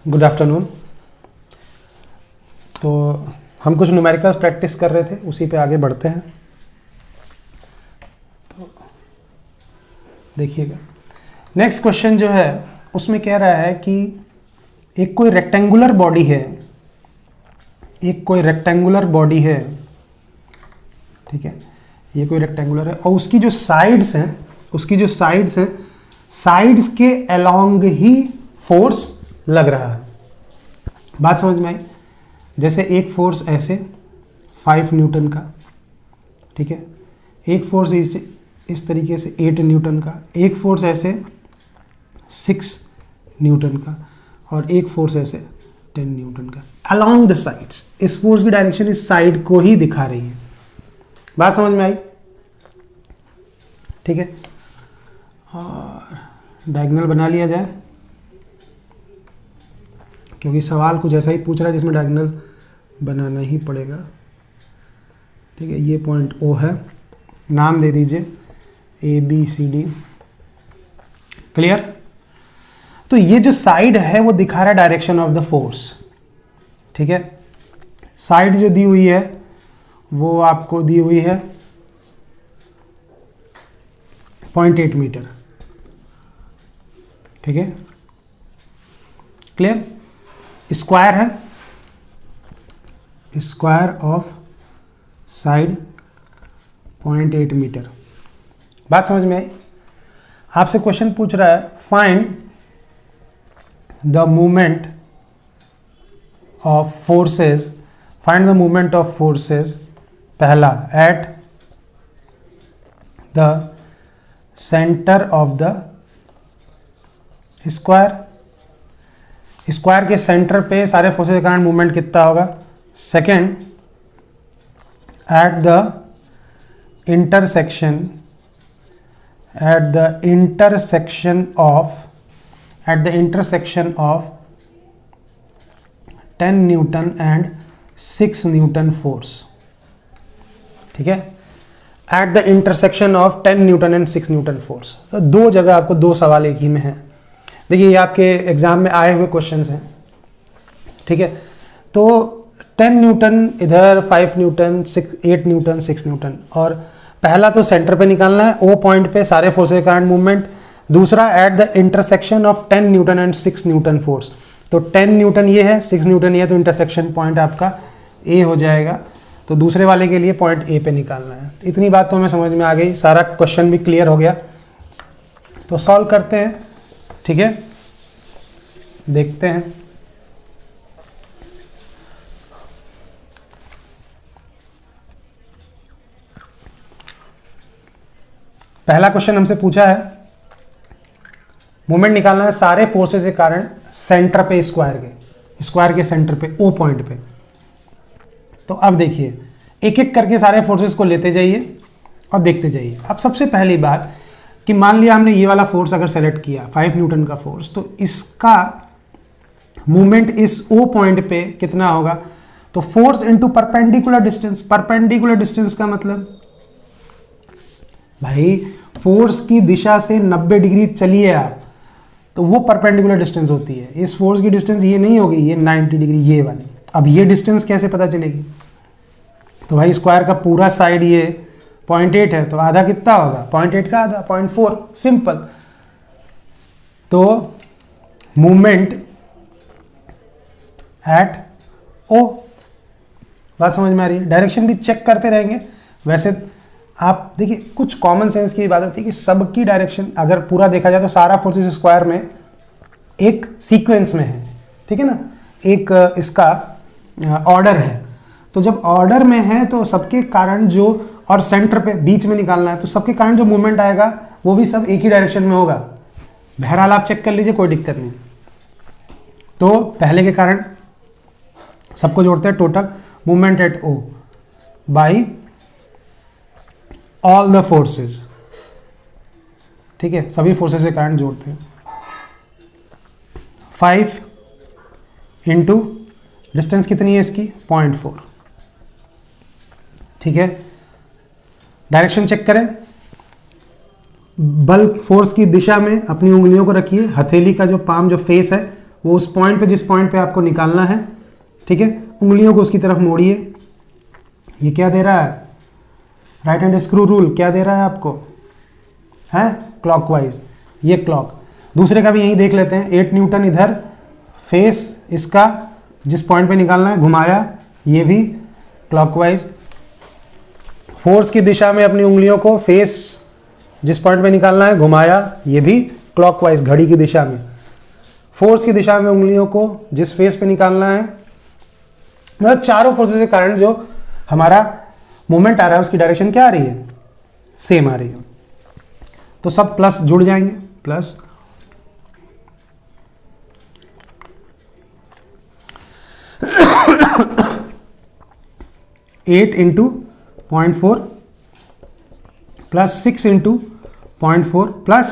Good afternoon. तो हम कुछ न्यूमेरिकल्स प्रैक्टिस कर रहे थे, उसी पे आगे बढ़ते हैं। तो देखिएगा, नेक्स्ट क्वेश्चन जो है उसमें कह रहा है कि एक कोई रेक्टेंगुलर बॉडी है, ठीक है, ये कोई रेक्टेंगुलर है और उसकी जो साइड्स हैं, साइड्स के अलोंग ही फोर्स लग रहा है। बात समझ में आई? जैसे एक फोर्स ऐसे 5 न्यूटन का, ठीक है, एक फोर्स इस तरीके से 8 न्यूटन का, एक फोर्स ऐसे 6 न्यूटन का और एक फोर्स ऐसे 10 न्यूटन का अलोंग द साइड्स। इस फोर्स की डायरेक्शन इस साइड को ही दिखा रही है। बात समझ में आई? ठीक है, और डायगोनल बना लिया जाए क्योंकि सवाल कुछ ऐसा ही पूछ रहा है जिसमें डायगोनल बनाना ही पड़ेगा। ठीक है, ये पॉइंट O है, नाम दे दीजिए ABCD। क्लियर? तो ये जो साइड है वो दिखा रहा है डायरेक्शन ऑफ द फोर्स। ठीक है, साइड जो दी हुई है वो आपको दी हुई है 0.8 मीटर। ठीक है, क्लियर? स्क्वायर है, स्क्वायर ऑफ साइड 0.8 मीटर। बात समझ में आई? आपसे क्वेश्चन पूछ रहा है find the movement of forces, पहला at the centre of the square के सेंटर पे सारे फोर्सेस के कारण मूवमेंट कितना होगा। Second, at the intersection of 10 newton and 6 newton force. ठीक है, at the intersection of 10 newton and 6 newton force. तो दो जगह आपको दो सवाल एक ही में है। देखिए, ये आपके एग्जाम में आए हुए क्वेश्चंस हैं। ठीक है, तो 10 न्यूटन इधर, 5 न्यूटन, 8 न्यूटन, 6 न्यूटन, और पहला तो सेंटर पे निकालना है, O पॉइंट पे सारे फोर्स के कारण मूवमेंट। दूसरा eight the intersection of 10 newton and 6 newton force. तो 10 न्यूटन ये है, 6 न्यूटन ये है, तो इंटरसेक्शन पॉइंट आपका A हो जाएगा। तो दूसरे वाले के लिए पॉइंट A पे निकालना है। इतनी बात तो हमें समझ में आ गई, सारा क्वेश्चन भी क्लियर हो गया। तो सॉल्व करते हैं। ठीक है, देखते हैं। पहला क्वेश्चन हमसे पूछा है मूवमेंट निकालना है सारे फोर्सेस के कारण सेंटर पे, स्क्वायर के सेंटर पे, O पॉइंट पे। तो अब देखिए, एक एक करके सारे फोर्सेस को लेते जाइए और देखते जाइए। अब सबसे पहली बात कि मान लिया हमने ये वाला फोर्स अगर सेलेक्ट किया 5 न्यूटन का फोर्स, तो इसका मूवमेंट इस O पॉइंट पे कितना होगा। तो force into perpendicular distance. Perpendicular distance का मतलब भाई फोर्स की दिशा से 90 डिग्री चलिए आप, तो वो परपेंडिकुलर डिस्टेंस होती है। इस फोर्स की डिस्टेंस ये नहीं होगी, ये 90 डिग्री ये वाली। अब ये डिस्टेंस कैसे पता चलेगी? तो भाई स्क्वायर का पूरा साइड ये 0.8 है, तो आधा कितना होगा? 0.8 का आधा 0.4, सिंपल। तो मूवमेंट एट O, बात समझ में आ रही है? डायरेक्शन भी चेक करते रहेंगे। वैसे आप देखिए, कुछ कॉमन सेंस की बात होती है कि सबकी डायरेक्शन अगर पूरा देखा जाए तो सारा फोर्सेस स्क्वायर में एक सीक्वेंस में है। ठीक है ना, एक इसका ऑर्डर है। तो जब ऑर्डर में है तो सबके कारण जो, और सेंटर पे बीच में निकालना है, तो सबके कारण जो मूवमेंट आएगा वो भी सब एक ही डायरेक्शन में होगा। बहरहाल आप चेक कर लीजिए, कोई दिक्कत नहीं। तो पहले के कारण सबको जोड़ते हैं, total movement at O by all the forces. ठीक है, सभी फोर्सेस के कारण जोड़ते हैं। 5 इंटू डिस्टेंस कितनी है इसकी? 0.4। ठीक है, डायरेक्शन चेक करें। बल फोर्स की दिशा में अपनी उंगलियों को रखिए, हथेली का जो पाम जो फेस है वो उस पॉइंट पे, जिस पॉइंट पे आपको निकालना है, ठीक है, उंगलियों को उसकी तरफ मोड़िए। ये क्या दे रहा है? राइट हैंड स्क्रू रूल क्या दे रहा है आपको? है क्लॉकवाइज, ये क्लॉक। दूसरे का भी यही देख लेते हैं। 8 न्यूटन इधर, फेस इसका जिस पॉइंट पे निकालना है घुमाया, ये भी क्लॉकवाइज। फोर्स की दिशा में अपनी उंगलियों को, फेस जिस पॉइंट पे निकालना है घुमाया, ये भी क्लॉकवाइज, घड़ी की दिशा में। फोर्स की दिशा में उंगलियों को जिस फेस पे निकालना है, मतलब चारों फोर्सेस के कारण जो हमारा मूवमेंट आ रहा है उसकी डायरेक्शन क्या आ रही है? सेम आ रही है। तो सब प्लस जुड़ जाएंगे, plus 8 into 0.4 plus 6 into 0.4 plus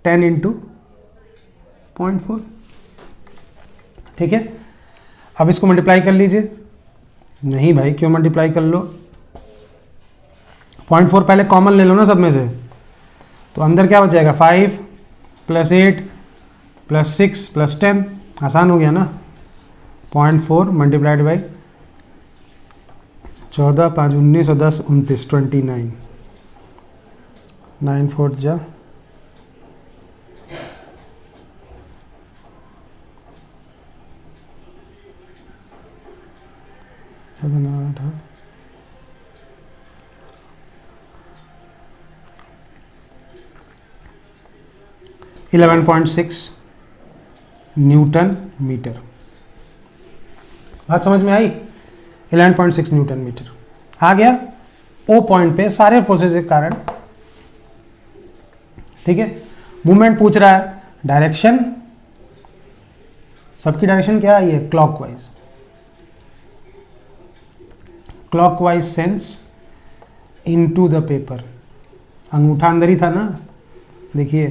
10 into 0.4। ठीक है, अब इसको मल्टीप्लाई कर लीजिए। नहीं भाई, क्यों मल्टीप्लाई कर लो? 0.4 पहले कॉमन ले लो ना सब में से, तो अंदर क्या बच जाएगा? 5 प्लस 8 प्लस 6 प्लस 10, आसान हो गया ना। 0.4 मल्टीप्लाइड बाई 14, 5 19 और 10 29, 29, 9 4 जा 11.6 न्यूटन मीटर। बात समझ में आई? 11.6 न्यूटन मीटर आ गया ओ पॉइंट पे सारे फोर्सेस के कारण। ठीक है, मूवमेंट पूछ रहा है, डायरेक्शन, सबकी डायरेक्शन क्या आई है? Clockwise, clockwise sense into the paper. अंगूठा अंदर ही था ना, देखिए।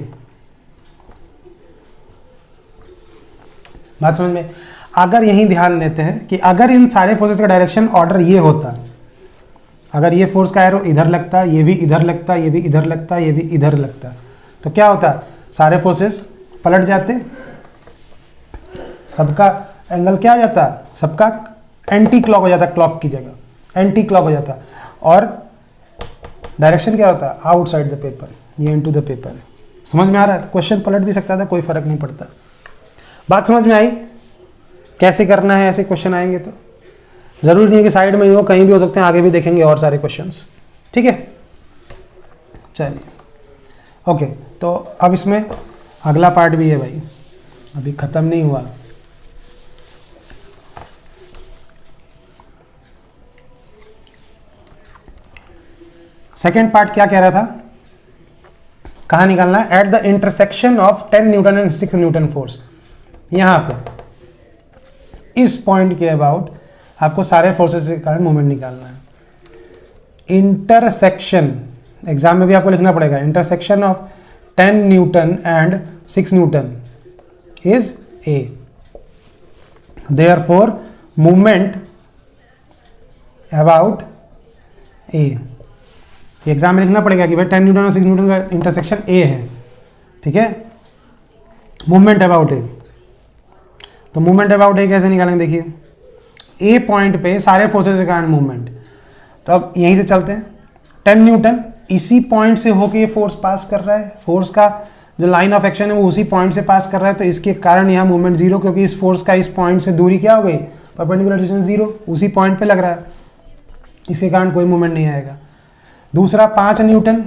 बात समझ में? अगर यही ध्यान देते हैं कि अगर इन सारे फोर्सेस का डायरेक्शन ऑर्डर ये होता, अगर ये फोर्स का एरो इधर लगता, ये भी इधर लगता, ये भी इधर लगता, ये भी इधर लगता, तो क्या होता? सारे फोर्सेस पलट जाते, सबका एंगल क्या आ जाता? सबका एंटी क्लॉक हो जाता, क्लॉक की जगह एंटी क्लॉक हो जाता, और डायरेक्शन क्या होता? आउटसाइड द पेपर, ये इनटू द पेपर है। समझ में आ रहा है? क्वेश्चन पलट भी सकता था, कोई फर्क नहीं पड़ता। बात समझ में आई? कैसे करना है ऐसे क्वेश्चन आएंगे तो? जरूरी नहीं है कि साइड में ही हो, कहीं भी हो सकते हैं, आगे भी देखेंगे और सारे क्वेश्चंस। ठीक है, चलिए ओके। तो अब इसमें अगला पार्ट भी है भाई, अभी खत्म नहीं हुआ। सेकेंड पार्ट क्या कह रहा था? कहाँ निकालना है? At the intersection of 10 newton and 6 newton force. यहां पे इस पॉइंट के अबाउट आपको सारे फोर्सेस के कारण मूवमेंट निकालना है। इंटरसेक्शन, एग्जाम में भी आपको लिखना पड़ेगा, intersection of 10 newton and 6 Newton is a, therefore movement about A. Exam में लिखना पड़ेगा कि भाई 10 न्यूटन और 6 न्यूटन का इंटरसेक्शन ए है। ठीक है, मूवमेंट अबाउट ए। तो मूवमेंट अबाउट ए कैसे निकालेंगे? देखिए, ए पॉइंट पे सारे फोर्सेस के कारण मूवमेंट, तो अब यहीं से चलते हैं। 10 न्यूटन, इसी पॉइंट से होके ये फोर्स पास कर रहा है, फोर्स का जो लाइन ऑफ एक्शन है वो उसी पॉइंट से पास कर रहा है, तो इसके कारण यहाँ मूवमेंट जीरो, क्योंकि इस फोर्स का इस पॉइंट से दूरी क्या हो गई? परपेंडिकुलर डिस्टेंस जीरो, उसी पॉइंट पे लग रहा है, इसके कारण कोई मूवमेंट नहीं आएगा। दूसरा 5 न्यूटन,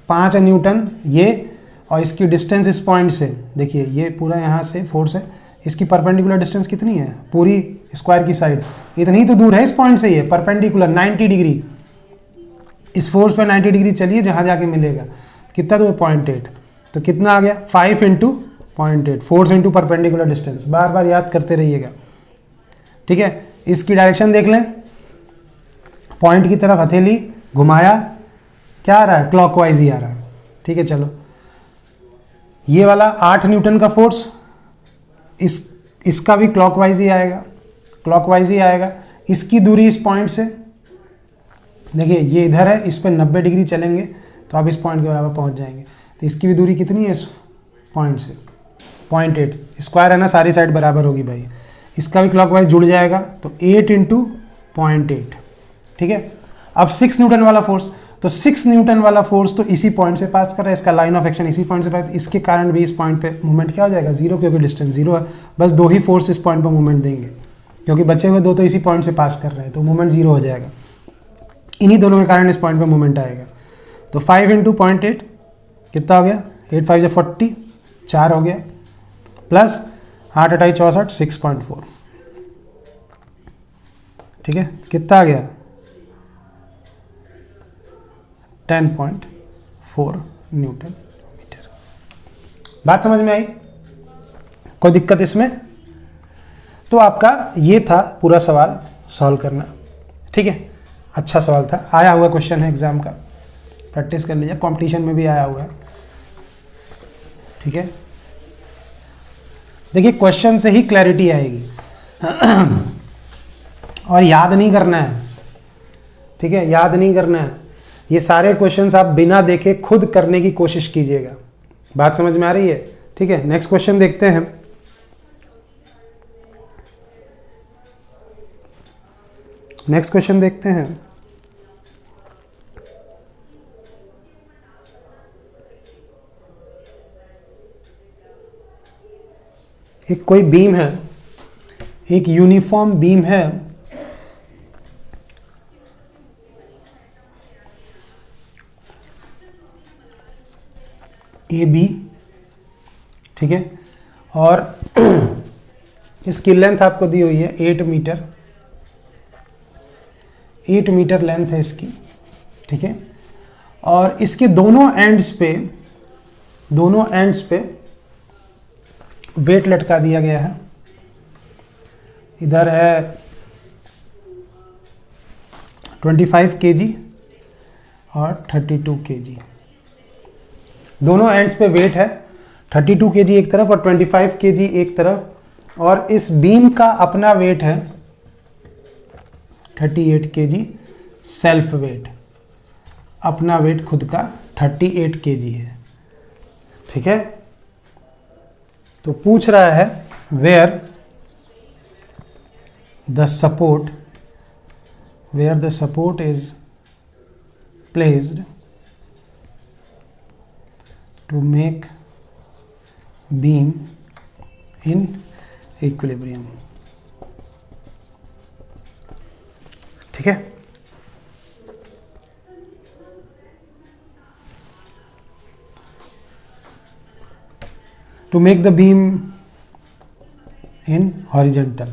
5 न्यूटन ये, और इसकी डिस्टेंस इस पॉइंट से, देखिए ये पूरा यहाँ से फोर्स है, इसकी परपेंडिकुलर डिस्टेंस कितनी है? पूरी स्क्वायर की साइड इतनी ही तो दूर है इस पॉइंट से, ये परपेंडिकुलर 90 डिग्री, इस फोर्स पे 90 डिग्री चलिए, जहाँ जाके मिलेगा कितना दूर? 0.8। तो कितना आ गया? 5 into 0.8, force into perpendicular distance. बार बार याद करते रहिएगा। ठीक है, इसकी डायरेक्शन देख लें, पॉइंट की तरफ हथेली घुमाया, क्या आ रहा है? क्लॉकवाइज ही आ रहा है। ठीक है, चलो ये वाला 8 न्यूटन का फोर्स, इसका भी क्लॉकवाइज ही आएगा, क्लॉकवाइज ही आएगा। इसकी दूरी इस पॉइंट से, देखिए ये इधर है, इस पर 90 डिग्री चलेंगे तो आप इस पॉइंट के बराबर पहुंच जाएंगे। तो इसकी भी दूरी कितनी है इस पॉइंट से? 0.8 स्क्वायर है ना, सारी साइड बराबर होगी भाई, इसका भी क्लॉकवाइज जुड़ जाएगा, तो 8 इंटू 0.8, ठीक है। अब 6 न्यूटन वाला फोर्स, तो 6 न्यूटन वाला फोर्स तो इसी पॉइंट से पास कर रहा है, इसका लाइन ऑफ एक्शन इसी पॉइंट से पास, इसके कारण भी इस पॉइंट पे मूवमेंट क्या हो जाएगा, जीरो, क्योंकि डिस्टेंस जीरो है। बस 2 ही फोर्स इस पॉइंट पर मूवमेंट देंगे, क्योंकि बचे हुए 2 तो इसी पॉइंट से पास कर रहे हैं, तो मूवमेंट जीरो हो जाएगा। इन्हीं दोनों के कारण इस पॉइंट पर मूवमेंट आएगा। तो 5 इंटू 0.8 कितना हो गया, 8 5 40, 4 हो गया, प्लस 8 8 64, 6.4, ठीक है। कितना आ गया, 10.4 न्यूटन मीटर। बात समझ में आई, कोई दिक्कत इसमें? तो आपका ये था पूरा सवाल सॉल्व करना, ठीक है। अच्छा सवाल था, आया हुआ क्वेश्चन है एग्जाम का, प्रैक्टिस कर लीजिए, कंपटीशन में भी आया हुआ है, ठीक है। देखिए क्वेश्चन से ही क्लैरिटी आएगी और याद नहीं करना है, ठीक है, याद नहीं करना है। ये सारे क्वेश्चंस आप बिना देखे खुद करने की कोशिश कीजिएगा। बात समझ में आ रही है, ठीक है। नेक्स्ट क्वेश्चन देखते हैं। नेक्स्ट क्वेश्चन देखते हैं। एक कोई बीम है, एक यूनिफॉर्म बीम है, ए बी, ठीक है, और इसकी लेंथ आपको दी हुई है 8 मीटर, 8 मीटर लेंथ है इसकी, ठीक है। और इसके दोनों एंड्स पे वेट लटका दिया गया है। इधर है 25 kg और 32 kg, दोनों एंड्स पे वेट है, 32 kg एक तरफ और 25 kg एक तरफ। और इस बीम का अपना वेट है 38 kg, सेल्फ वेट, अपना वेट खुद का 38 kg है, ठीक है। तो पूछ रहा है where the support is placed to make beam in equilibrium, ठीक है। to make the beam in horizontal,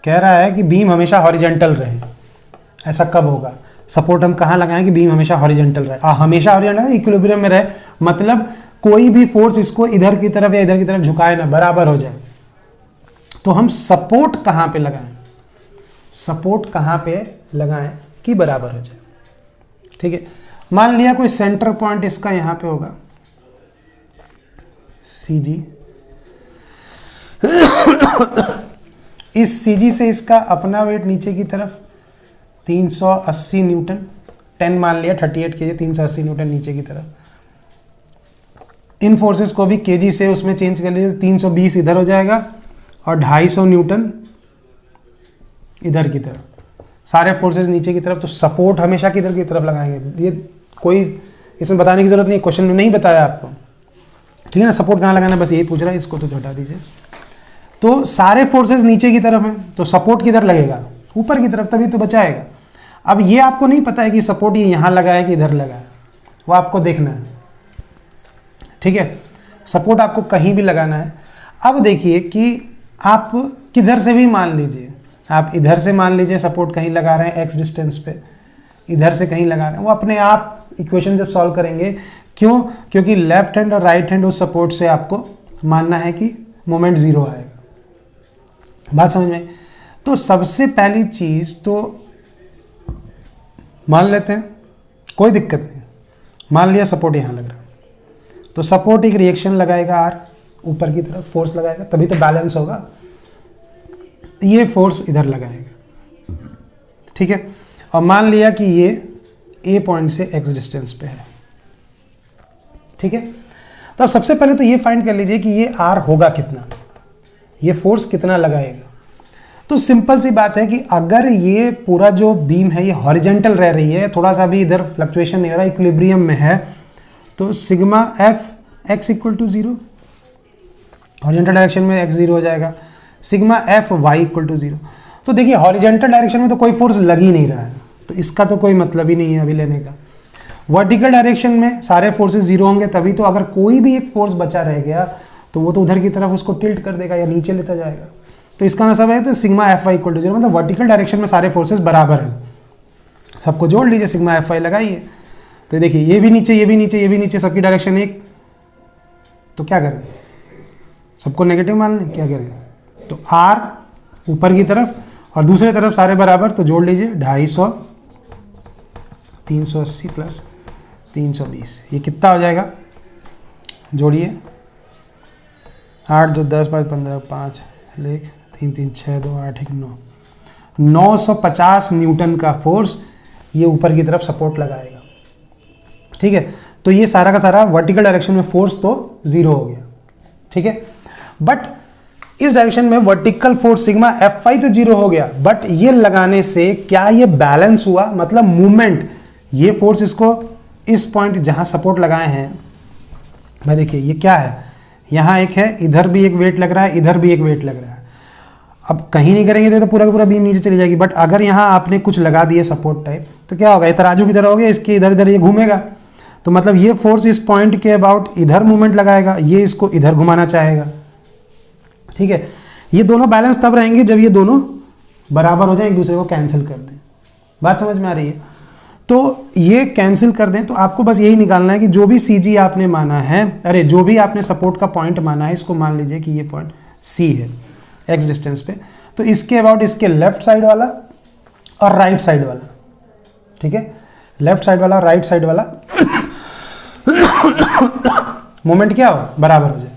कह रहा है कि बीम हमेशा हॉरिजेंटल रहे। ऐसा कब होगा? सपोर्ट हम कहाँ लगाएं कि बीम हमेशा हॉरिजेंटल रहे? हमेशा हॉरिजेंटल, इक्विलिब्रियम में रहे, मतलब कोई भी फोर्स इसको इधर की तरफ या इधर की तरफ झुकाए ना, बराबर हो जाए। तो हम सपोर्ट कहाँ पे लगाएं? सपोर्ट कहाँ पे लगाएं कि बराबर हो जाए, ठीक है। मान लिया कोई सेंटर पॉइंट इसका यहाँ पे होगा, CG, इस CG से इसका अपना वेट नीचे की तरफ 380 न्यूटन, 10 मान लिया, 38 kg, 380 न्यूटन नीचे की तरफ। इन फोर्सेस को भी केजी से उसमें चेंज कर लीजिए, 320 इधर हो जाएगा और 250 न्यूटन इधर की तरफ, सारे फोर्सेस नीचे की तरफ। तो सपोर्ट हमेशा किधर की तरफ लगाएंगे, ये कोई इसमें बताने की जरूरत नहीं, क्वेश्चन में नहीं बताया आपको, ठीक है ना। सपोर्ट कहाँ लगाना, बस यही पूछ रहा है, इसको तो हटा दीजिए। तो सारे फोर्सेस नीचे की तरफ हैं, तो सपोर्ट किधर लगेगा, ऊपर की तरफ, तभी तो बचाएगा। अब ये आपको नहीं पता है कि सपोर्ट ये यहाँ लगा है कि इधर लगा है, वो आपको देखना है, ठीक है। सपोर्ट आपको कहीं भी लगाना है। अब देखिए कि आप किधर से भी मान लीजिए, आप इधर से मान लीजिए सपोर्ट कहीं लगा रहे हैं एक्स डिस्टेंस पे, इधर से कहीं लगा रहे हैं, वो अपने आप इक्वेशन जब सॉल्व करेंगे, क्यों? क्योंकि लेफ्ट हैंड और राइट हैंड उस सपोर्ट से आपको मानना है कि मोमेंट जीरो आएगा। बात समझ में? तो सबसे पहली चीज तो मान लेते हैं, कोई दिक्कत नहीं, मान लिया सपोर्ट यहां लग रहा है, तो सपोर्ट एक रिएक्शन लगाएगा आर, ऊपर की तरफ फोर्स लगाएगा, तभी तो बैलेंस होगा। ये फोर्स इधर लगाएगा, ठीक है। और मान लिया कि ये ए पॉइंट से एक्स डिस्टेंस पे है, ठीक है। तो अब सबसे पहले तो ये फाइंड कर लीजिए कि ये आर होगा कितना, ये फोर्स कितना लगाएगा। तो सिंपल सी बात है कि अगर ये पूरा जो बीम है ये हॉरिजेंटल रह रही है, थोड़ा सा भी इधर फ्लक्चुएशन नहीं हो रहा, इक्विलिब्रियम में है, तो sigma f x equal to 0, horizontal direction में एक्स 0 हो जाएगा, sigma f y equal to 0। तो देखिए हॉरिजेंटल डायरेक्शन में तो कोई फोर्स लग ही नहीं रहा है, तो इसका तो कोई मतलब ही नहीं है अभी लेने का। वर्टिकल डायरेक्शन में सारे फोर्सेस 0 होंगे, तभी तो अगर कोई भी एक फोर्स बचा रह गया तो वो तो उधर की तरफ उसको टिल्ट कर देगा या नीचे लेता जाएगा। तो इसका मतलब है तो sigma f y equal to 0, मतलब वर्टिकल डायरेक्शन में सारे फोर्सेस बराबर हैं, सबको जोड़ लीजिए, सिग्मा एफ वाई लगाइए। तो देखिए ये भी नीचे, ये भी नीचे, ये भी नीचे, सबकी डायरेक्शन एक, तो क्या करें, सबको नेगेटिव मान लें, क्या करें, तो आर ऊपर की तरफ और दूसरे तरफ सारे बराबर, तो जोड़ लीजिए 250, 380 प्लस 320, ये कितना हो जाएगा, जोड़िए 8 2 10 5 15 5 1 3 3 6 2 8 1 9, 950 न्यूटन का फोर्स ये ऊपर की तरफ सपोर्ट लगाएगा। ठीक है, तो ये सारा का सारा वर्टिकल डायरेक्शन में फोर्स तो 0 हो गया। ठीक है, बट इस डायरेक्शन में vertical force sigma F I तो 0 हो गया, बट ये लगाने से क्या ये बैलेंस हुआ, मतलब मूवमेंट, ये फोर्स इसको इस पॉइंट जहां सपोर्ट लगाए हैं, भाई देखिए ये क्या है, यहाँ एक है, इधर भी एक वेट लग रहा है, इधर भी एक वेट लग रहा है। अब कहीं नहीं करेंगे तो पूरा का पूरा बीम नीचे चली जाएगी, बट अगर यहाँ आपने कुछ लगा दिए सपोर्ट टाइप, तो क्या होगा, ये तराजू की तरह हो गया, इसके इधर इधर ये घूमेगा, तो मतलब ये फोर्स इस पॉइंट के अबाउट इधर मूवमेंट लगाएगा, ये इसको इधर घुमाना चाहेगा। ठीक है, ये दोनों बैलेंस तब रहेंगे जब ये दोनों बराबर हो जाए, एक दूसरे को कैंसिल कर दें। बात समझ में आ रही है? तो ये कैंसिल कर दें, तो आपको बस यही निकालना है कि जो भी सी जी आपने माना है, अरे जो भी आपने सपोर्ट का पॉइंट माना है, इसको मान लीजिए कि ये पॉइंट सी है एक्स डिस्टेंस पे, तो इसके अबाउट इसके लेफ्ट साइड वाला और राइट साइड वाला, ठीक है, लेफ्ट साइड वाला और राइट साइड वाला मोमेंट क्या हो, बराबर हो जाए,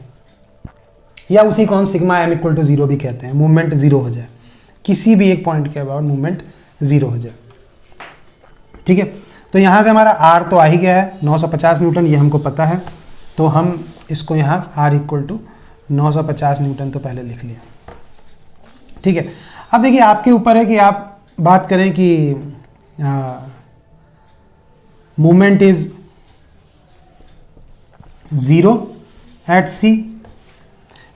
या उसी को हम सिग्मा एम इक्वल टू 0 भी कहते हैं, मूवमेंट 0 हो जाए, किसी भी एक पॉइंट के अबाउट मूवमेंट 0 हो जाए। ठीक है, तो यहाँ से हमारा आर तो आ ही गया है 950 न्यूटन, ये हमको पता है, तो हम इसको यहाँ आर इक्वल टू 950 न्यूटन तो पहले लिख लिया। ठीक है, अब देखिए आपके ऊपर है कि आप बात करें कि मूवमेंट इज 0 एट सी,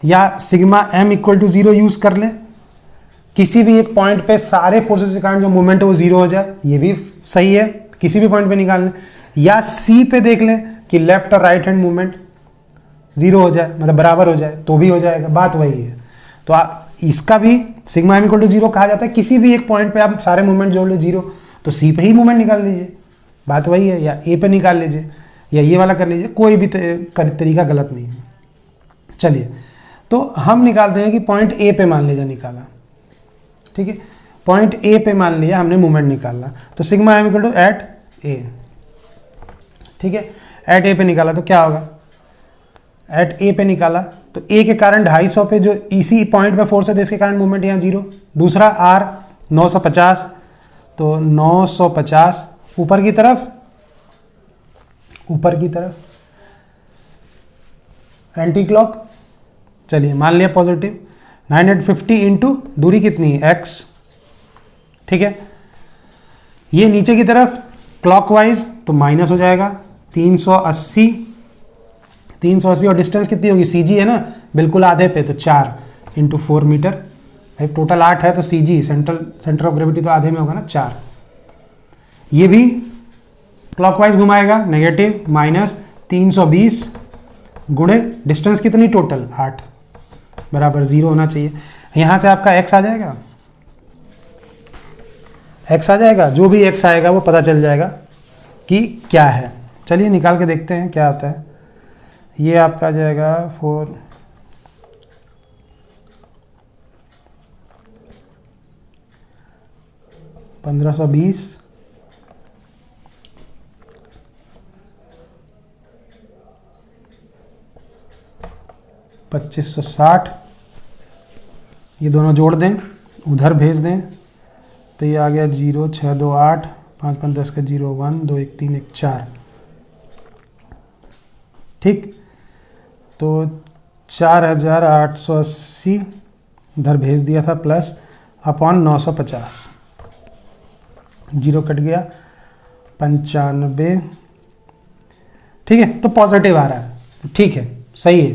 या sigma M equal to 0 use कर लें, किसी भी एक पॉइंट पे सारे फोर्सेस के कारण जो मूवमेंट है वो 0 हो जाए, ये भी सही है, किसी भी पॉइंट पे निकाल लें, या सी पे देख लें कि लेफ्ट और राइट हैंड मूवमेंट 0 हो जाए, मतलब बराबर हो जाए, तो भी हो जाएगा, बात वही है। तो आप इसका भी सिग्मा एम इक्वल टू 0 कहा जाता है, किसी भी एक पॉइंट पे आप सारे मूवमेंट जोड़ ले 0, तो सी पे ही मूवमेंट निकाल लीजिए, बात वही है, या ए पे निकाल लीजिए, या ये वाला कर लीजिए, कोई भी तरीका गलत नहीं है। चलिए, तो हम निकालते हैं कि पॉइंट ए पे मान लीजिए निकाला, ठीक है, पॉइंट ए पे मान लिया हमने मूवमेंट निकालना, तो sigma M equal to at A, ठीक है, एट ए पे निकाला तो क्या होगा, एट ए पे निकाला तो ए के कारण 250 पे जो इसी पॉइंट पे फोर्स है, तो इसके कारण मूवमेंट यहाँ 0, दूसरा आर 950, तो 950 ऊपर की तरफ एंटी क्लॉक, चलिए मान लिया पॉजिटिव, 950 इंटू दूरी कितनी है x, ठीक है, ये नीचे की तरफ क्लॉकवाइज तो माइनस हो जाएगा 380 और डिस्टेंस कितनी होगी, सी जी है ना बिल्कुल आधे पे, तो 4 इंटू 4 मीटर, भाई टोटल 8 है, तो सी जी सेंटर ऑफ ग्रेविटी तो आधे में होगा ना 4, ये भी क्लॉकवाइज घुमाएगा नेगेटिव माइनस 320 गुणे डिस्टेंस कितनी टोटल 8 बराबर 0 होना चाहिए। यहां से आपका x आ जाएगा, जो भी x आएगा वो पता चल जाएगा कि क्या है। चलिए निकाल के देखते हैं क्या होता है। ये आपका आ जाएगा 1520 2560, ये दोनों जोड़ दें उधर भेज दें तो ये आ गया 0 6 2 8 5 5 10 का 0 1 2 1 3 1 4, ठीक। तो 4880 इधर भेज दिया था प्लस अपॉन 950, जीरो कट गया, 95, ठीक है, तो पॉजिटिव आ रहा है, तो ठीक है, सही है।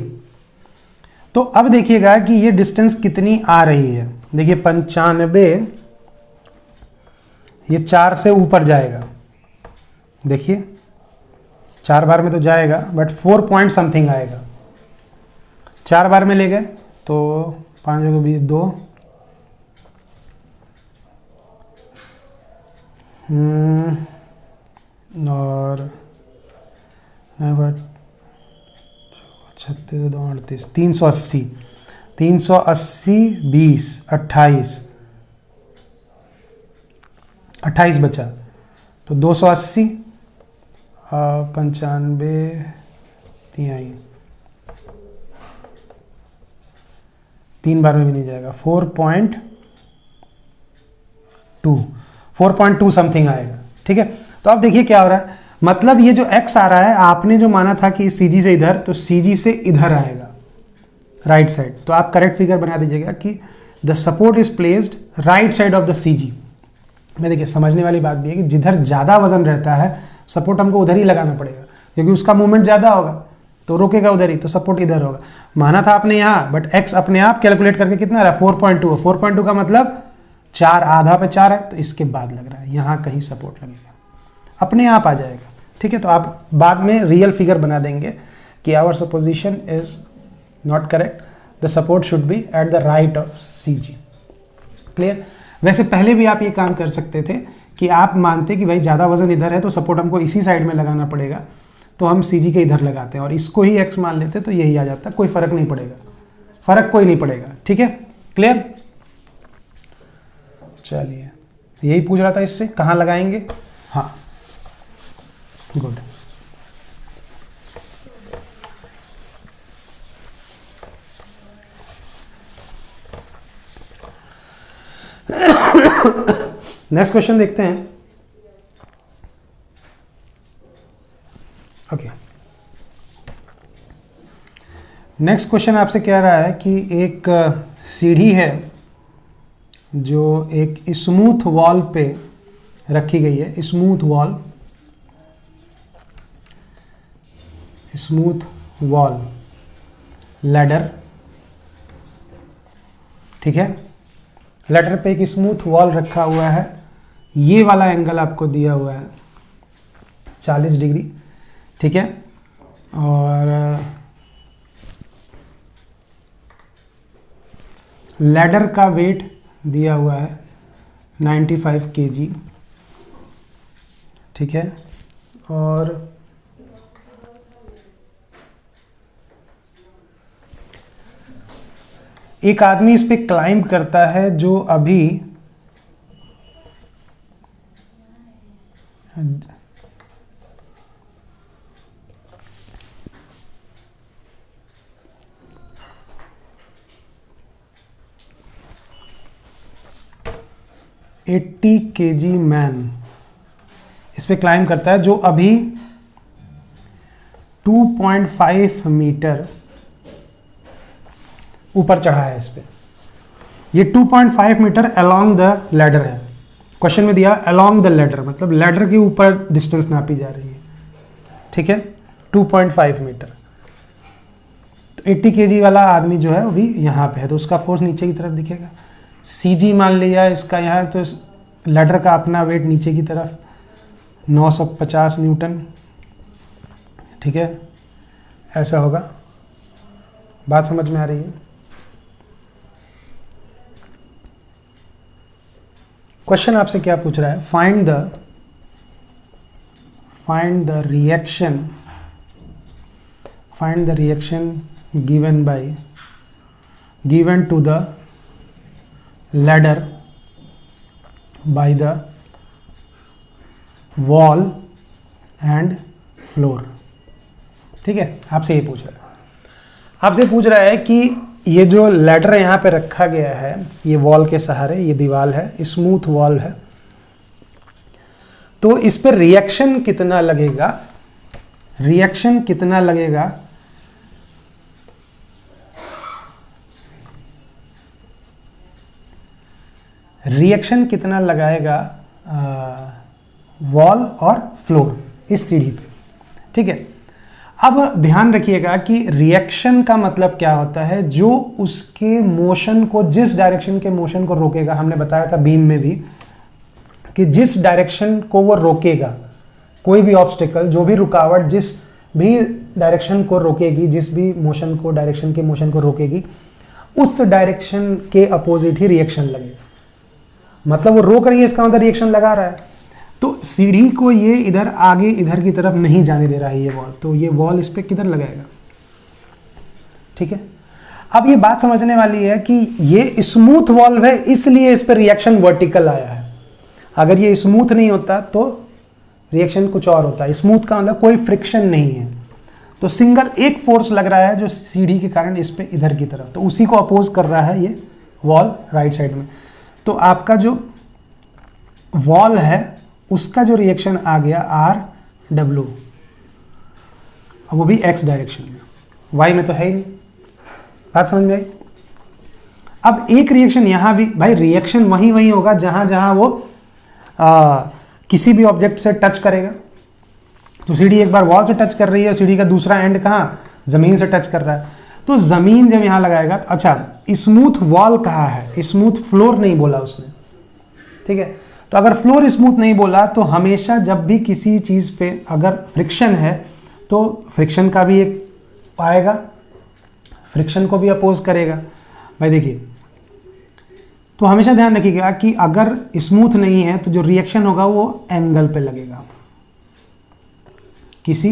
तो अब देखिएगा कि ये डिस्टेंस कितनी आ रही है। देखिए 95 ये 4 से ऊपर जाएगा, देखिए 4 बार में तो जाएगा बट 4 पॉइंट समथिंग आएगा। 4 बार में ले गए तो 5 जगह 20 2, और 36 2 38, 380, 380 20 28, 28 बचा, तो 280, 95 तिहाई, 3 बार में भी नहीं जाएगा, 4.2 समथिंग आएगा, ठीक है। तो अब देखिए क्या हो रहा है, मतलब ये जो x आ रहा है, आपने जो माना था कि CG से इधर, तो CG से इधर आएगा राइट साइड, तो आप करेक्ट फिगर बना दीजिएगा कि the support is placed right side of the CG। में देखिए समझने वाली बात भी है कि जिधर ज़्यादा वजन रहता है सपोर्ट हमको उधर ही लगाना पड़ेगा, क्योंकि उसका मूवमेंट ज़्यादा होगा तो रोकेगा उधर ही, तो सपोर्ट इधर होगा। माना था आपने यहाँ, बट x अपने आप कैलकुलेट करके कितना रहा, 4.2। 4.2 का मतलब 4, आधा पे 4 है, तो इसके बाद लग रहा है, यहाँ कहीं सपोर्ट लगेगा, अपने आप आ जाएगा, ठीक है। तो आप बाद में रियल फिगर बना देंगे कि our supposition is not correct, the support should be at the right of CG। Clear. वैसे पहले भी आप ये काम कर सकते थे कि आप मानते कि भाई ज़्यादा वजन इधर है तो सपोर्ट हमको इसी साइड में लगाना पड़ेगा, तो हम CG के इधर लगाते हैं और इसको ही x मान लेते, तो यही आ जाता, कोई फर्क नहीं पड़ेगा, फर्क कोई नहीं पड़ेगा, ठीक है। क्लियर। चलिए, यही पूछ रहा था, इससे कहाँ लगाएंगे। हाँ, गुड। नेक्स्ट क्वेश्चन देखते हैं। ओके, नेक्स्ट क्वेश्चन आपसे कह रहा है कि एक सीढ़ी है जो एक स्मूथ वॉल पे रखी गई है, स्मूथ वॉल लैडर, ठीक है। लैडर पे एक स्मूथ वॉल रखा हुआ है, ये वाला एंगल आपको दिया हुआ है 40 डिग्री, ठीक है। और लैडर का वेट दिया हुआ है 95 kg, ठीक है। और एक आदमी इस पे क्लाइंब करता है जो अभी 80 kg मैन इस पे क्लाइंब करता है जो अभी 2.5 मीटर ऊपर चढ़ा है इस पे। ये 2.5 मीटर अलोंग द लैडर है, क्वेश्चन में दिया अलोंग द लैडर, मतलब लैडर के ऊपर डिस्टेंस नापी जा रही है, ठीक है, 2.5 मीटर। तो 80 kg वाला आदमी जो है वो भी यहाँ पे है, तो उसका फोर्स नीचे की तरफ दिखेगा। CG मान लिया इसका यहाँ, तो लैडर का अपना वेट नीचे की तरफ 950 न्यूटन, ठीक है, ऐसा होगा। बात समझ में आ रही है। क्वेश्चन आपसे क्या पूछ रहा है, find the reaction given to the ladder by the wall and floor, ठीक है। आपसे ये पूछ रहा है कि ये जो लैडर यहाँ पे रखा गया है, ये वॉल के सहारे, ये दीवार है, स्मूथ वॉल है, तो इस पर रिएक्शन कितना लगेगा रिएक्शन कितना लगाएगा वॉल और फ्लोर इस सीढ़ी पे, ठीक है। अब ध्यान रखिएगा कि रिएक्शन का मतलब क्या होता है, जो उसके मोशन को, जिस डायरेक्शन के मोशन को रोकेगा। हमने बताया था बीम में भी कि जिस डायरेक्शन को वो रोकेगा, कोई भी ऑब्स्टिकल, जो भी रुकावट जिस भी डायरेक्शन को रोकेगी, जिस भी मोशन को, डायरेक्शन के मोशन को रोकेगी, उस डायरेक्शन के अपोजिट ही रिएक्शन लगेगा। मतलब वो रोक रही है, इसका मतलब रिएक्शन लगा रहा है। तो सीढ़ी को ये इधर आगे इधर की तरफ नहीं जाने दे रहा है ये वॉल, तो ये वॉल इस पे किधर लगाएगा, ठीक है। अब ये बात समझने वाली है कि ये स्मूथ वॉल्व है, इसलिए इस पे रिएक्शन वर्टिकल आया है। अगर ये स्मूथ नहीं होता तो रिएक्शन कुछ और होता है। स्मूथ का मतलब कोई फ्रिक्शन नहीं है, तो सिंगल एक फोर्स लग रहा है जो सीढ़ी के कारण इस पे इधर की तरफ, तो उसी को अपोज कर रहा है ये वॉल राइट साइड में। तो आपका जो वॉल है उसका जो रिएक्शन आ गया RW, वो भी x डायरेक्शन में, y में तो है ही नहीं। बात समझ में आई। अब एक रिएक्शन यहां भी, भाई रिएक्शन वहीं होगा जहां जहां वो किसी भी ऑब्जेक्ट से टच करेगा। तो सीढ़ी एक बार वॉल से टच कर रही है, सीढ़ी का दूसरा एंड कहाँ, जमीन से टच कर रहा है। तो जमीन जब यहां लगाएगा, अच्छा स्मूथ वॉल कहा है, स्मूथ फ्लोर नहीं बोला उसने, ठीक है। तो अगर फ्लोर स्मूथ नहीं बोला तो हमेशा जब भी किसी चीज पे अगर फ्रिक्शन है तो फ्रिक्शन का भी एक आएगा, फ्रिक्शन को भी अपोज करेगा। भाई देखिए, तो हमेशा ध्यान रखिएगा कि अगर स्मूथ नहीं है तो जो रिएक्शन होगा वो एंगल पे लगेगा, किसी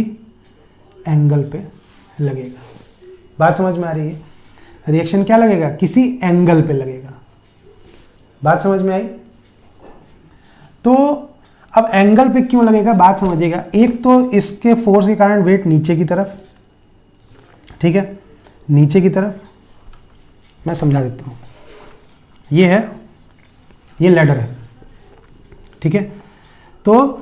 एंगल पे लगेगा। बात समझ में आ रही है। रिएक्शन क्या लगेगा, किसी एंगल पे लगेगा। बात समझ में आई। तो अब एंगल पे क्यों लगेगा, बात समझिएगा। एक तो इसके फोर्स के कारण वेट नीचे की तरफ, ठीक है, नीचे की तरफ। मैं समझा देता हूं, ये है, ये लैडर है, ठीक है। तो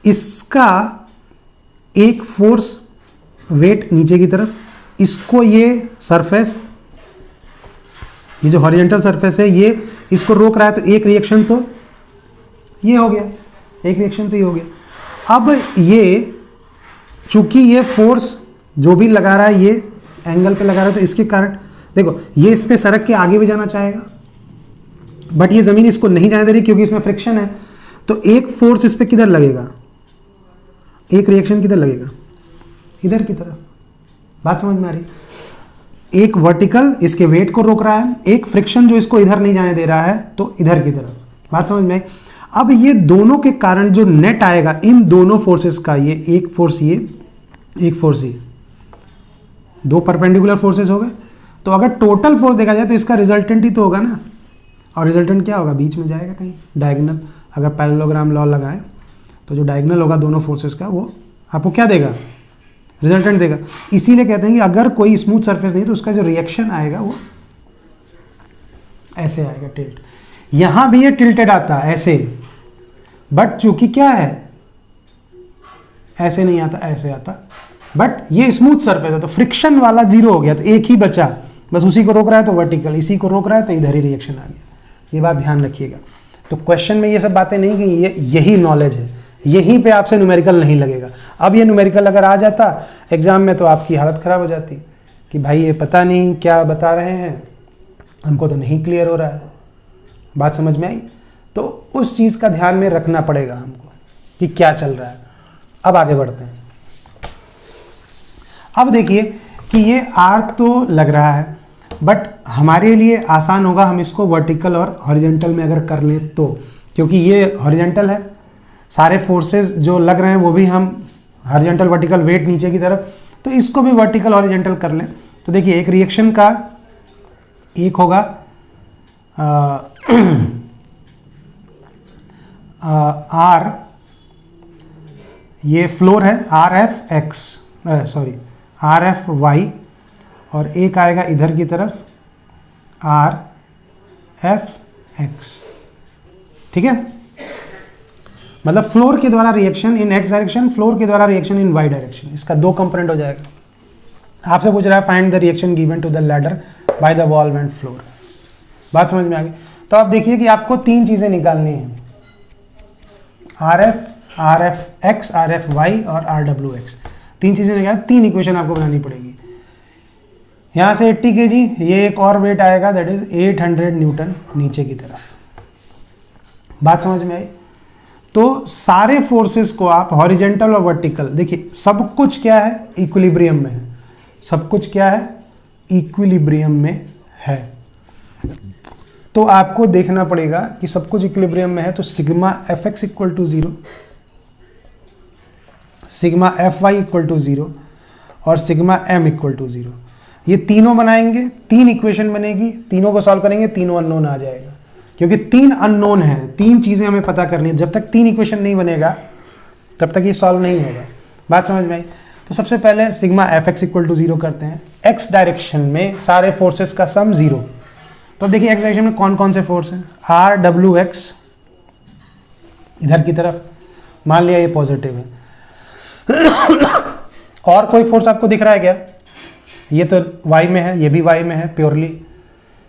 इसका एक फोर्स वेट नीचे की तरफ, इसको ये सरफेस, ये जो हॉरिजॉन्टल सरफेस है ये इसको रोक रहा है, तो एक रिएक्शन तो ये हो गया, एक रिएक्शन तो ये हो गया। अब ये चूंकि ये फोर्स जो भी लगा रहा है ये एंगल पे लगा रहा है, तो इसके कारण देखो ये इस पे सरक के आगे भी जाना चाहेगा, बट ये जमीन इसको नहीं जाने दे रही क्योंकि इसमें फ्रिक्शन है। तो एक फोर्स इस पे किधर लगेगा, एक रिएक्शन किधर लगेगा, इधर की तरफ। बात समझ में आ रही। एक वर्टिकल इसके वेट को रोक रहा है, एक फ्रिक्शन जो इसको इधर नहीं जाने दे रहा है, तो इधर की तरफ। बात समझ में आई। अब ये दोनों के कारण जो नेट आएगा इन दोनों फोर्सेस का, ये एक फोर्स ये, एक फोर्स ये, दो परपेंडिकुलर फोर्सेस हो गए। तो अगर टोटल फोर्स देखा जाए तो इसका रिजल्टेंट ही तो होगा ना, और रिजल्टेंट क्या होगा, बीच में जाएगा कहीं डायगोनल। अगर पैरेललोग्राम लॉ लगाएं तो जो डायगोनल होगा दोनों फोर्सेस का, वो आपको क्या देगा, रिजल्टेंट देगा। इसीलिए कहते हैं कि अगर कोई स्मूथ सरफेस नहीं तो उसका जो रिएक्शन आएगा वो ऐसे आएगा, टिल्ट। यहां भी ये टिल्टेड आता है ऐसे, बट चूंकि क्या है, ऐसे नहीं आता, ऐसे आता, बट ये स्मूथ सरफेस है तो फ्रिक्शन वाला जीरो हो गया, तो एक ही बचा, बस उसी को रोक रहा है तो वर्टिकल, इसी को रोक रहा है तो इधर ही रिएक्शन आ गया। ये बात ध्यान रखिएगा। तो क्वेश्चन में ये सब बातें नहीं कि ये यही नॉलेज है, यहीं पे आपसे न्यूमेरिकल नहीं लगेगा। अब ये न्यूमेरिकल अगर आ जाता एग्जाम में तो आपकी हालत खराब हो जाती कि भाई ये पता नहीं क्या बता रहे हैं, हमको तो नहीं क्लियर हो रहा है। बात समझ में आई। तो उस चीज़ का ध्यान में रखना पड़ेगा हमको कि क्या चल रहा है। अब आगे बढ़ते हैं। अब देखिए कि ये आर तो लग रहा है, बट हमारे लिए आसान होगा हम इसको वर्टिकल और हॉरिजॉन्टल में अगर कर लें तो, क्योंकि ये हॉरिजॉन्टल है, सारे फोर्सेस जो लग रहे हैं वो भी हम हॉरिजॉन्टल वर्टिकल, वेट नीचे की तरफ, तो इसको भी वर्टिकल हॉरिजॉन्टल कर लें। तो देखिए एक रिएक्शन का एक होगा आर, ये फ्लोर है RF y, और एक आएगा इधर की तरफ RFX, ठीक है। मतलब फ्लोर के द्वारा reaction in x direction, floor के द्वारा रिएक्शन इन y डायरेक्शन, इसका दो कंपोनेंट हो जाएगा। आपसे पूछ रहा है find the reaction given to the ladder by the wall and floor. बात समझ में आ गई? तो आप देखिए कि आपको तीन चीजें निकालनी है, R F x, R F y और आर डब्ल्यू एक्स। तीन चीजें निकाल, तीन इक्वेशन आपको बनानी पड़ेगी। यहां से 80 kg, ये एक और वेट आएगा दैट इज 800 न्यूटन नीचे की तरफ। बात समझ में आई? तो सारे फोर्सेस को आप हॉरिजेंटल और वर्टिकल, देखिए सब कुछ क्या है, इक्विलिब्रियम में है। सब कुछ क्या है, इक्विलिब्रियम में है। तो आपको देखना पड़ेगा कि सब कुछ इक्विलिब्रियम में है, तो sigma f x equal to 0, sigma f y equal to 0 और सिग्मा एम इक्वल टू 0। ये तीनों बनाएंगे, तीन इक्वेशन बनेगी, तीनों को सॉल्व करेंगे, तीनों अननोन आ जाएगा। क्योंकि तीन अननोन है, तीन चीजें हमें पता करनी है। जब तक तीन इक्वेशन नहीं बनेगा तब तक ये सॉल्व नहीं होगा। बात समझ में आई? तो सबसे पहले sigma f x equal to 0 करते हैं। एक्स डायरेक्शन में सारे फोर्सेस का सम 0। तो अब देखिए एक्स डायरेक्शन में कौन कौन से फोर्स हैं। आर डब्ल्यू एक्स इधर की तरफ, मान लिया ये पॉजिटिव है। और कोई फोर्स आपको दिख रहा है क्या? ये तो वाई में है, ये भी वाई में है प्योरली,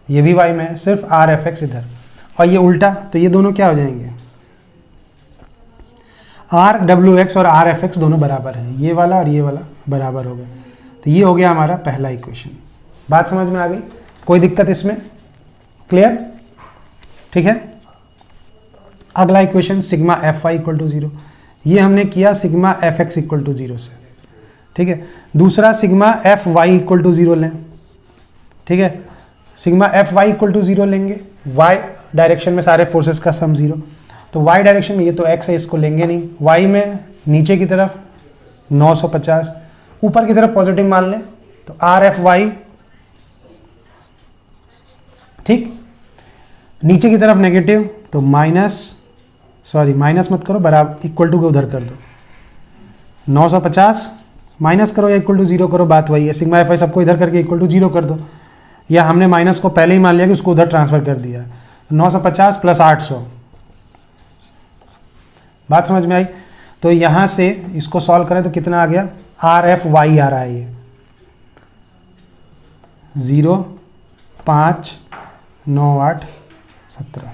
ये भी वाई में है, सिर्फ आर एफ एक्स इधर। और ये उल्टा, तो ये दोनों क्या हो जाएंगे, आर डब्ल्यू एक्स और आर एफ एक्स दोनों बराबर हैं। ये वाला और ये वाला बराबर हो गया। तो ये हो गया हमारा पहला इक्वेशन। बात समझ में आ गई? कोई दिक्कत इसमें? क्लियर? ठीक है। अगला equation sigma f y equal to 0, ये हमने किया sigma f x equal to 0 से। ठीक है। दूसरा sigma f y equal to 0 लें। ठीक है। Sigma f y equal to 0 लेंगे, वाई डायरेक्शन में सारे फोर्सेस का सम 0। तो वाई डायरेक्शन में ये तो एक्स है, इसको लेंगे नहीं। वाई में नीचे की तरफ 950, ऊपर की तरफ पॉजिटिव मान लें, तो आर एफ वाई, ठीक, नीचे की तरफ नेगेटिव, तो माइनस मत करो, बराबर इक्वल टू के उधर कर दो। 950 माइनस करो या इक्वल टू 0 करो, बात वही है। सिग्मा एफ वाई सबको इधर करके इक्वल टू 0 कर दो, या हमने माइनस को पहले ही मान लिया कि उसको उधर ट्रांसफर कर दिया। 950 प्लस 800, बात समझ में आई? तो यहां से इसको सॉल्व करें तो कितना आ गया, आर एफ वाई आ रहा है, ये 0 5 9 8 17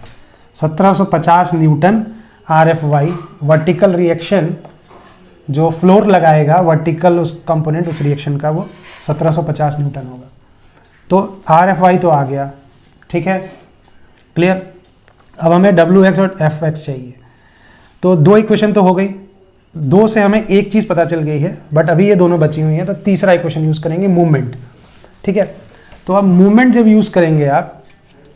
1750 newton R F y. Vertical reaction जो फ्लोर लगाएगा, वर्टिकल उस कंपोनेंट उस रिएक्शन का, वो 1750 न्यूटन होगा। तो आर एफ वाई तो आ गया, ठीक है, क्लियर। अब हमें डब्ल्यू एक्स और एफ एक्स चाहिए। तो दो इक्वेशन तो हो गई, दो से हमें एक चीज़ पता चल गई है, बट अभी ये दोनों बची हुई हैं। तो तीसरा इक्वेशन यूज़ करेंगे, मूवमेंट। ठीक है। तो अब मूवमेंट जब यूज़ करेंगे आप,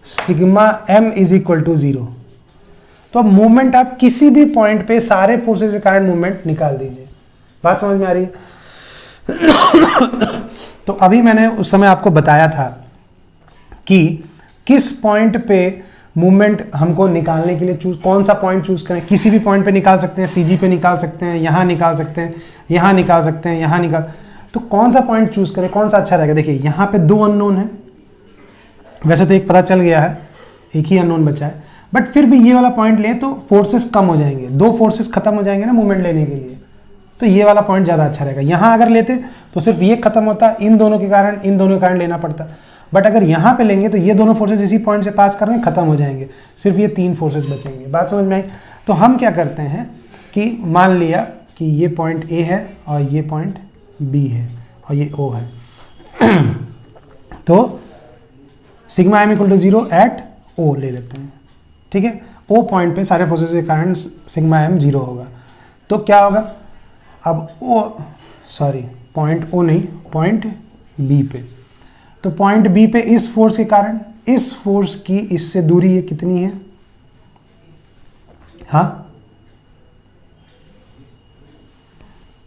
sigma m is equal to 0। तो अब मूवमेंट आप किसी भी पॉइंट पे सारे फोर्सेस के कारण मूवमेंट निकाल दीजिए। बात समझ में आ रही है? तो अभी मैंने उस समय आपको बताया था कि किस पॉइंट पे मूवमेंट हमको निकालने के लिए कौन सा पॉइंट चूज करें। किसी भी पॉइंट पे निकाल सकते हैं, सीजी पे निकाल सकते हैं, यहां निकाल सकते हैं, यहां निकाल सकते हैं, यहां निकाल। तो कौन सा पॉइंट चूज करें, कौन सा अच्छा रहेगा? देखिए यहां पे दो अननोन है, वैसे तो एक पता चल गया है, एक ही अननोन बचा है, बट फिर भी ये वाला पॉइंट ले तो फोर्सेस कम हो जाएंगे, दो फोर्सेस खत्म हो जाएंगे ना मूवमेंट लेने के लिए। तो ये वाला पॉइंट ज़्यादा अच्छा रहेगा। यहाँ अगर लेते तो सिर्फ ये खत्म होता, इन दोनों के कारण लेना पड़ता। बट अगर यहाँ पे लेंगे तो ये दोनों फोर्सेस इसी पॉइंट से पास कर रहे हैं, खत्म हो जाएंगे, सिर्फ ये तीन फोर्सेस बचेंगे। बात समझ में आई? तो हम क्या करते हैं कि मान लिया कि ये पॉइंट ए है और ये पॉइंट बी है और ये ओ है। तो sigma M equal to 0 at O ले लेते हैं। ठीक है। ओ पॉइंट पे सारे फोर्सेस के कारण सिग्मा एम 0 होगा। तो क्या होगा, अब पॉइंट ओ नहीं, पॉइंट बी पे। तो पॉइंट बी पे इस फोर्स के कारण, इस फोर्स की इससे दूरी ये कितनी है, हाँ,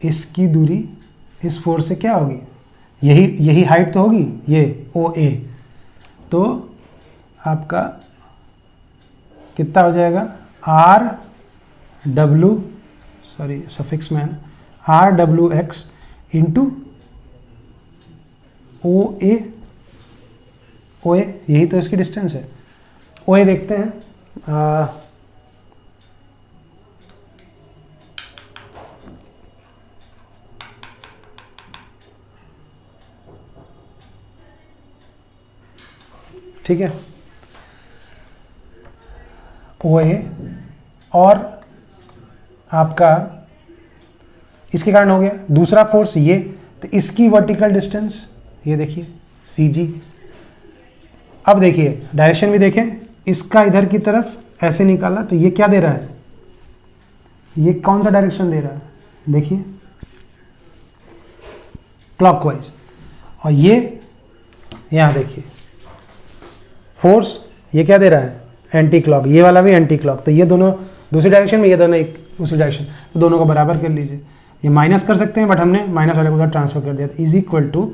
इसकी दूरी इस फोर्स से क्या होगी, यही हाइट तो होगी, ये ओ ए। तो आपका कितना हो जाएगा, आर डब्ल्यू सफिक्स में R W X into O A, यही तो इसकी डिस्टेंस है। ओ ए देखते हैं, ठीक है, OA और आपका इसके कारण हो गया। दूसरा फोर्स ये, तो इसकी वर्टिकल डिस्टेंस ये देखिए CG। अब देखिए डायरेक्शन भी देखें, इसका इधर की तरफ ऐसे निकाला तो ये क्या दे रहा है, ये कौन सा डायरेक्शन दे रहा है, देखिए क्लॉकवाइज। और ये यहाँ देखिए फोर्स, ये क्या दे रहा है, एंटी क्लॉक, ये वाला भी एंटी क्लॉक। तो ये दोनों दूसरी डायरेक्शन में, ये दोनों एक दूसरी डायरेक्शन, तो दोनों को बराबर कर लीजिए। ये माइनस कर सकते हैं बट हमने माइनस वाले को उधर ट्रांसफर कर दिया। तो इज इक्वल टू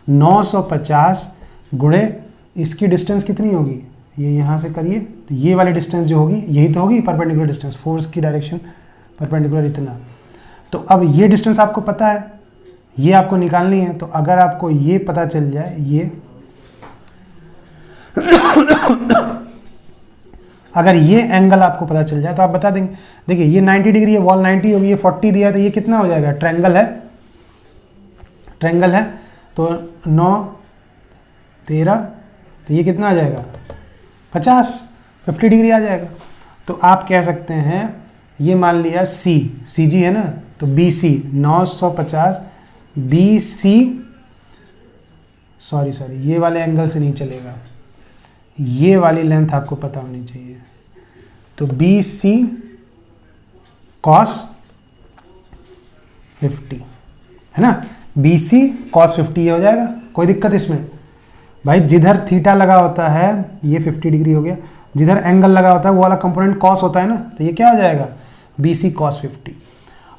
950 गुणे इसकी डिस्टेंस कितनी होगी, ये यहाँ से करिए, तो ये वाली डिस्टेंस जो होगी यही तो होगी परपेंडिकुलर डिस्टेंस, फोर्स की डायरेक्शन परपेंडिकुलर इतना। तो अब ये डिस्टेंस आपको पता है, ये आपको निकालनी है। तो अगर आपको ये पता चल जाए, ये अगर ये एंगल आपको पता चल जाए तो आप बता देंगे। देखिए ये 90 डिग्री है, वॉल 90 होगी, ये 40 दिया है, तो ये कितना हो जाएगा, ट्रायंगल है, ट्रायंगल है तो 9 13, तो ये कितना आ जाएगा 50 डिग्री आ जाएगा। तो आप कह सकते हैं, ये मान लिया CG है ना, तो BC 950 BC, सॉरी ये वाले एंगल से नहीं चलेगा, ये वाली लेंथ आपको पता होनी चाहिए। तो BC cos 50 है ना, BC cos 50 ये हो जाएगा। कोई दिक्कत इसमें भाई, जिधर थीटा लगा होता है ये 50 डिग्री हो गया, जिधर एंगल लगा होता है वो वाला कंपोनेंट cos होता है ना, तो ये क्या हो जाएगा BC cos 50।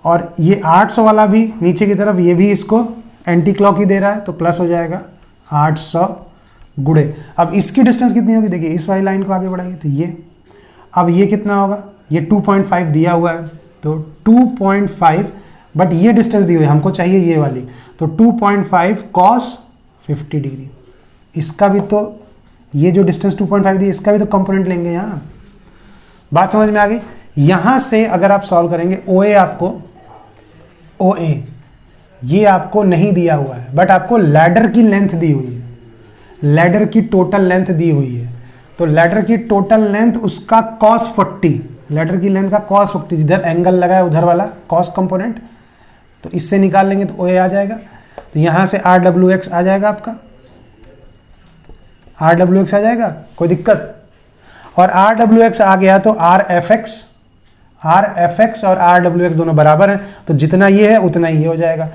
और ये 800 वाला भी नीचे की तरफ, ये भी इसको एंटी क्लॉक ही दे रहा है, तो प्लस हो जाएगा 800 गुणे। अब इसकी डिस्टेंस कितनी होगी, देखिए इस वाली लाइन को आगे बढ़ाइए, तो ये, अब ये कितना होगा, ये 2.5 दिया हुआ है, तो 2.5, बट ये डिस्टेंस दी हुई है, हमको चाहिए ये वाली, तो 2.5 cos 50 डिग्री। इसका भी तो, ये जो डिस्टेंस 2.5 दी, इसका भी तो कंपोनेंट लेंगे यहाँ। बात समझ में आ गई। यहाँ से अगर आप सॉल्व करेंगे, OA ये आपको नहीं दिया हुआ है, बट आपको लैडर की लेंथ दी हुई है, लैडर की टोटल लेंथ दी हुई है। तो लैडर की टोटल लेंथ उसका cos 40, लैडर की लेंथ का cos 40, जिधर एंगल लगा है उधर वाला cos कंपोनेंट, तो इससे निकाल लेंगे तो OA आ जाएगा। तो यहाँ से RWX आ जाएगा, आपका RWX आ जाएगा, कोई दिक्कत। और RWX आ गया तो RFX और RWX दोनों बराबर हैं, तो जितना ये है उतना ही ये हो जाएगा।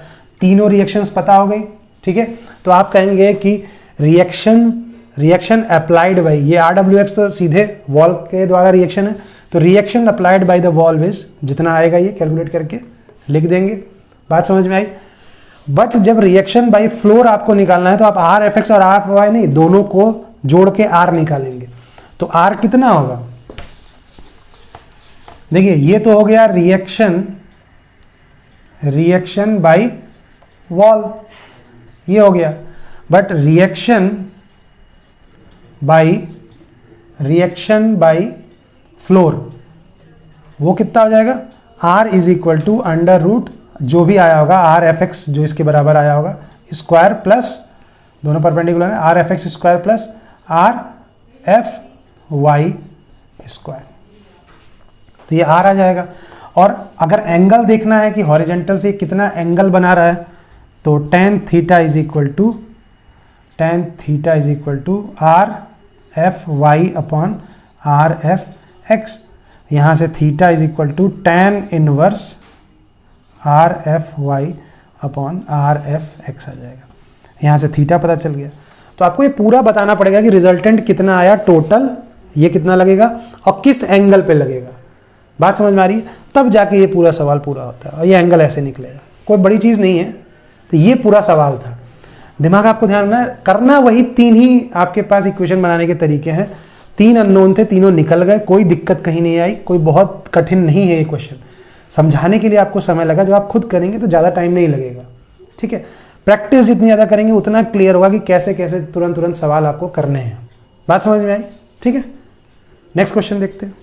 तीनों रिएक्शंस पता हो गई, ठीक है। तो आप कहेंगे कि रिएक्शन अप्लाइड बाई, ये RWX तो सीधे वॉल के द्वारा रिएक्शन है, तो reaction applied by the wall is, जितना आएगा ये कैलकुलेट करके लिख देंगे। बात समझ में आई। बट जब रिएक्शन बाय फ्लोर आपको निकालना है तो आप RFX और RFY नहीं, दोनों को जोड़ के R निकालेंगे। तो R कितना होगा, देखिए ये तो हो गया रिएक्शन बाय वॉल, ये हो गया। बट रिएक्शन बाय फ्लोर वो कितना हो जाएगा, R is equal to under root जो भी आया होगा RFX, जो इसके बराबर आया होगा, स्क्वायर प्लस, दोनों परपेंडिकुलर है, RFX square plus RFY square. तो ये R आ जाएगा। और अगर एंगल देखना है कि हॉरिजेंटल से कितना एंगल बना रहा है, तो tan theta is equal to RFY upon RFX। यहाँ से theta is equal to tan inverse RFY upon RFX आ जाएगा। यहाँ से थीटा पता चल गया। तो आपको ये पूरा बताना पड़ेगा कि रिजल्टेंट कितना आया टोटल, ये कितना लगेगा और किस एंगल पे लगेगा। बात समझ में आ रही है, तब जाके ये पूरा सवाल पूरा होता है। और ये एंगल ऐसे निकलेगा, कोई बड़ी चीज़ नहीं है। तो ये पूरा सवाल था। दिमाग आपको ध्यान रखना, करना वही तीन ही आपके पास इक्वेशन बनाने के तरीके हैं। तीन अननोन थे, तीनों निकल गए, कोई दिक्कत कहीं नहीं आई, कोई बहुत कठिन नहीं है ये क्वेश्चन। समझाने के लिए आपको समय लगा, जब आप खुद करेंगे तो ज़्यादा टाइम नहीं लगेगा, ठीक है। प्रैक्टिस जितनी ज़्यादा करेंगे उतना क्लियर होगा कि कैसे कैसे तुरंत तुरंत सवाल आपको करने हैं। बात समझ में आई, ठीक है। नेक्स्ट क्वेश्चन देखते हैं।